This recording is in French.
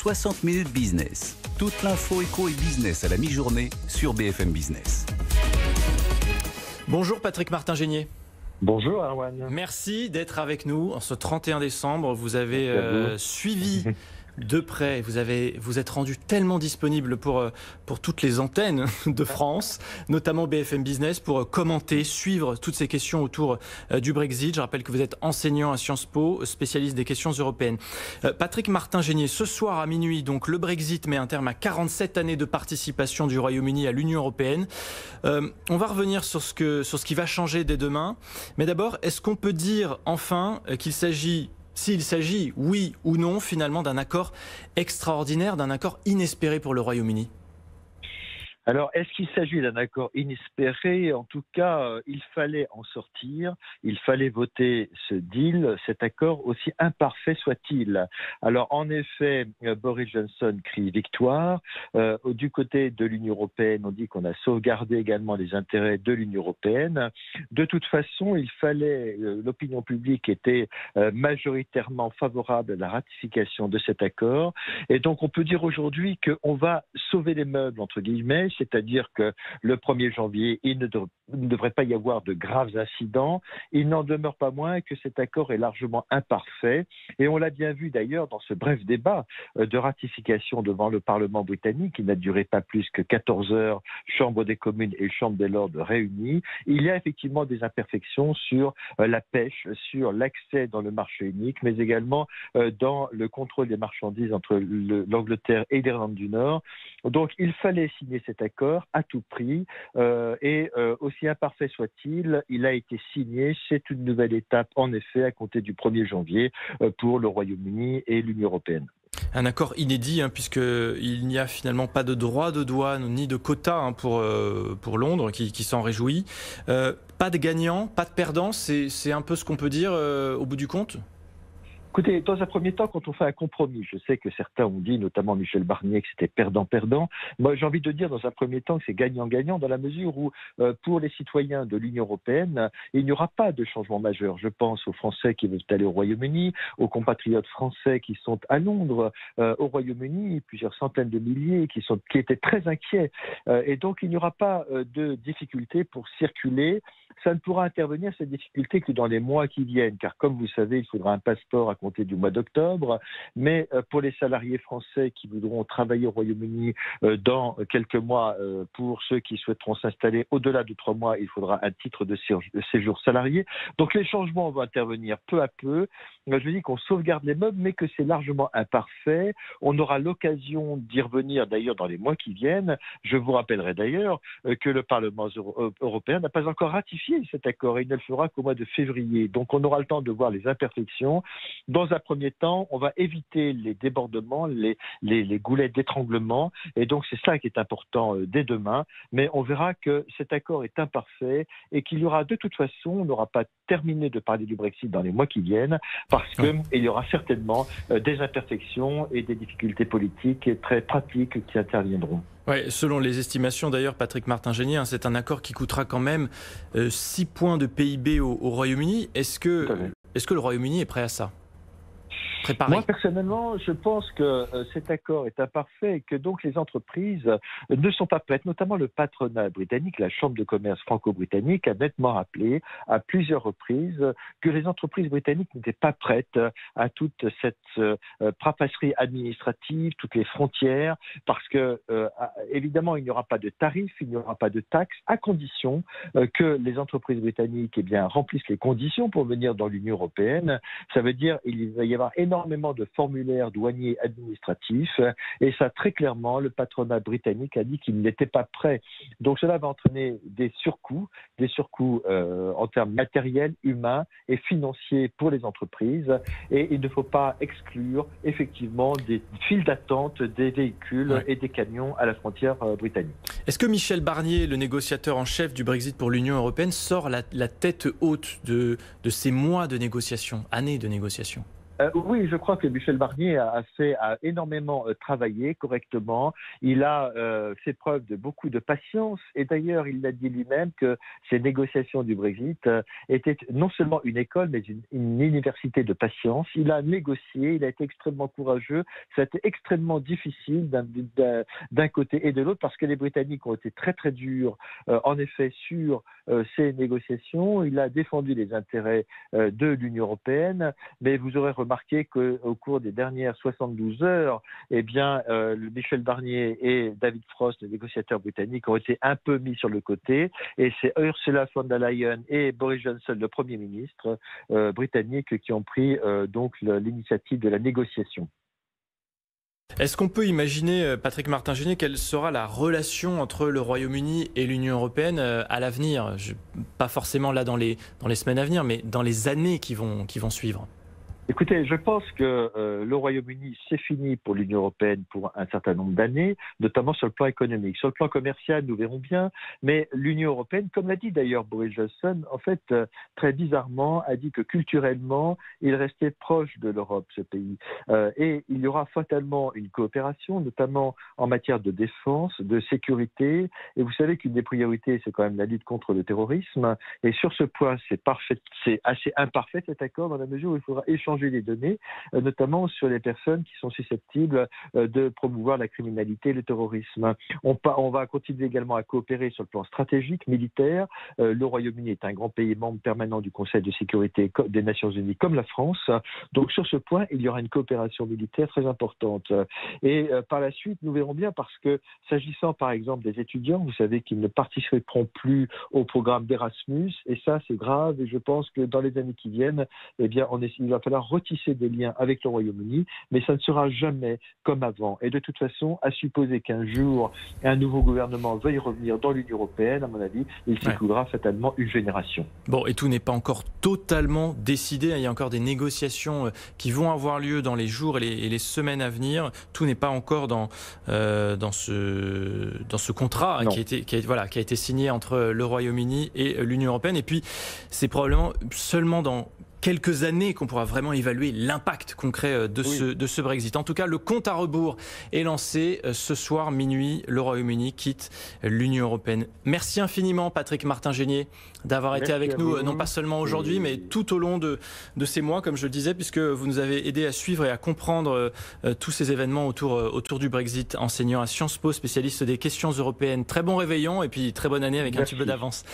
60 minutes business. Toute l'info éco et business à la mi-journée sur BFM Business. Bonjour Patrick Martin-Génier. Bonjour Arwan. Merci d'être avec nous en ce 31 décembre. Vous avez suivi de près, vous êtes rendu tellement disponible pour toutes les antennes de France, notamment BFM Business, pour commenter, suivre toutes ces questions autour du Brexit. Je rappelle que vous êtes enseignant à Sciences Po, spécialiste des questions européennes. Patrick Martin-Génier, ce soir à minuit, donc le Brexit met un terme à 47 années de participation du Royaume-Uni à l'Union européenne. On va revenir sur ce qui va changer dès demain. Mais d'abord, est-ce qu'on peut dire enfin s'il s'agit, oui ou non, finalement, d'un accord extraordinaire, d'un accord inespéré pour le Royaume-Uni? Alors, est-ce qu'il s'agit d'un accord inespéré? En tout cas, il fallait en sortir, il fallait voter ce deal, cet accord, aussi imparfait soit-il. Alors, en effet, Boris Johnson crie victoire. Du côté de l'Union européenne, on dit qu'on a sauvegardé également les intérêts de l'Union européenne. De toute façon, l'opinion publique était majoritairement favorable à la ratification de cet accord. Et donc, on peut dire aujourd'hui qu'on va sauver les meubles, entre guillemets, c'est-à-dire que le 1er janvier, il ne devrait pas y avoir de graves incidents. Il n'en demeure pas moins que cet accord est largement imparfait. Et on l'a bien vu d'ailleurs dans ce bref débat de ratification devant le Parlement britannique, qui n'a duré pas plus que 14 heures, Chambre des communes et Chambre des lords réunis. Il y a effectivement des imperfections sur la pêche, sur l'accès dans le marché unique, mais également dans le contrôle des marchandises entre l'Angleterre et l'Irlande du Nord. Donc il fallait signer cet accord à tout prix et aussi imparfait soit-il, il a été signé. C'est une nouvelle étape en effet à compter du 1er janvier pour le Royaume-Uni et l'Union européenne. Un accord inédit, puisqu'il n'y a finalement pas de droit de douane ni de quota pour Londres, qui s'en réjouit. Pas de gagnant, pas de perdant, c'est un peu ce qu'on peut dire au bout du compte? Écoutez, dans un premier temps, quand on fait un compromis, je sais que certains ont dit, notamment Michel Barnier, que c'était perdant-perdant. Moi, j'ai envie de dire dans un premier temps que c'est gagnant-gagnant dans la mesure où, pour les citoyens de l'Union européenne, il n'y aura pas de changement majeur. Je pense aux Français qui veulent aller au Royaume-Uni, aux compatriotes français qui sont à Londres, au Royaume-Uni, plusieurs centaines de milliers qui étaient très inquiets. Et donc, il n'y aura pas de difficulté pour circuler. Ça ne pourra intervenir, cette difficulté, que dans les mois qui viennent, car comme vous savez, il faudra un passeport à compter du mois d'octobre, mais pour les salariés français qui voudront travailler au Royaume-Uni dans quelques mois, pour ceux qui souhaiteront s'installer au-delà de 3 mois, il faudra un titre de séjour salarié. Donc les changements vont intervenir peu à peu. Je dis qu'on sauvegarde les meubles, mais que c'est largement imparfait. On aura l'occasion d'y revenir d'ailleurs dans les mois qui viennent. Je vous rappellerai d'ailleurs que le Parlement européen n'a pas encore ratifié cet accord. Il ne le fera qu'au mois de février. Donc on aura le temps de voir les imperfections. Dans un premier temps, on va éviter les débordements, les goulets d'étranglement. Et donc c'est ça qui est important dès demain. Mais on verra que cet accord est imparfait et qu'il y aura de toute façon, on n'aura pas terminé de parler du Brexit dans les mois qui viennent, parce qu'il y aura certainement des imperfections et des difficultés politiques et très pratiques qui interviendront. Ouais, selon les estimations d'ailleurs, Patrick Martin-Génier, c'est un accord qui coûtera quand même 6 points de PIB au Royaume-Uni. Est-ce que le Royaume-Uni est prêt à ça? Préparé. Moi, personnellement, je pense que cet accord est imparfait et que donc les entreprises ne sont pas prêtes, notamment le patronat britannique, la Chambre de commerce franco-britannique a nettement rappelé à plusieurs reprises que les entreprises britanniques n'étaient pas prêtes à toute cette papasserie administrative, toutes les frontières, parce que évidemment, il n'y aura pas de tarifs, il n'y aura pas de taxes, à condition que les entreprises britanniques remplissent les conditions pour venir dans l'Union européenne. Ça veut dire qu'il va y avoir énormément de formulaires douaniers administratifs et ça très clairement le patronat britannique a dit qu'il n'était pas prêt. Donc cela va entraîner des surcoûts en termes matériels, humains et financiers pour les entreprises et il ne faut pas exclure effectivement des files d'attente des véhicules et des camions à la frontière britannique. Est-ce que Michel Barnier, le négociateur en chef du Brexit pour l'Union européenne, sort la tête haute de ces mois de négociations, années de négociations? Oui, je crois que Michel Barnier a énormément travaillé correctement. Il a fait preuve de beaucoup de patience et d'ailleurs, il l'a dit lui-même que ces négociations du Brexit étaient non seulement une école, mais une université de patience. Il a négocié, il a été extrêmement courageux. Ça a été extrêmement difficile d'un côté et de l'autre parce que les Britanniques ont été très très durs, en effet, sur ces négociations. Il a défendu les intérêts de l'Union européenne, mais vous aurez remarqué qu'au cours des dernières 72 heures, eh bien, Michel Barnier et David Frost, les négociateurs britanniques, ont été un peu mis sur le côté. Et c'est Ursula von der Leyen et Boris Johnson, le Premier ministre britannique, qui ont pris donc l'initiative de la négociation. Est-ce qu'on peut imaginer, Patrick Martin-Genier, quelle sera la relation entre le Royaume-Uni et l'Union européenne à l'avenir? Pas forcément là dans les semaines à venir, mais dans les années qui vont suivre. Écoutez, je pense que le Royaume-Uni, c'est fini pour l'Union européenne pour un certain nombre d'années, notamment sur le plan économique. Sur le plan commercial, nous verrons bien, mais l'Union européenne, comme l'a dit d'ailleurs Boris Johnson, en fait, très bizarrement, a dit que culturellement, il restait proche de l'Europe, ce pays. Et il y aura fatalement une coopération, notamment en matière de défense, de sécurité. Et vous savez qu'une des priorités, c'est quand même la lutte contre le terrorisme. Et sur ce point, c'est assez imparfait cet accord, dans la mesure où il faudra échanger les données, notamment sur les personnes qui sont susceptibles de promouvoir la criminalité et le terrorisme. On va continuer également à coopérer sur le plan stratégique, militaire. Le Royaume-Uni est un grand pays membre permanent du Conseil de sécurité des Nations Unies, comme la France. Donc sur ce point, il y aura une coopération militaire très importante. Et par la suite, nous verrons bien, parce que s'agissant par exemple des étudiants, vous savez qu'ils ne participeront plus au programme d'Erasmus, et ça c'est grave, et je pense que dans les années qui viennent, eh bien, il va falloir retisser des liens avec le Royaume-Uni, mais ça ne sera jamais comme avant. Et de toute façon, à supposer qu'un jour, un nouveau gouvernement veuille revenir dans l'Union européenne, à mon avis, il s'écoulera fatalement une génération. Bon, et tout n'est pas encore totalement décidé. Il y a encore des négociations qui vont avoir lieu dans les jours et les semaines à venir. Tout n'est pas encore dans ce contrat qui a été signé entre le Royaume-Uni et l'Union européenne. Et puis, c'est probablement seulement dans quelques années qu'on pourra vraiment évaluer l'impact concret de ce Brexit. En tout cas, le compte à rebours est lancé. Ce soir, minuit, le Royaume-Uni quitte l'Union européenne. Merci infiniment, Patrick Martin-Genier, d'avoir été avec nous, non pas seulement aujourd'hui, mais tout au long de ces mois, comme je le disais, puisque vous nous avez aidé à suivre et à comprendre tous ces événements autour du Brexit, enseignant à Sciences Po, spécialiste des questions européennes. Très bon réveillon et puis très bonne année avec un petit peu d'avance.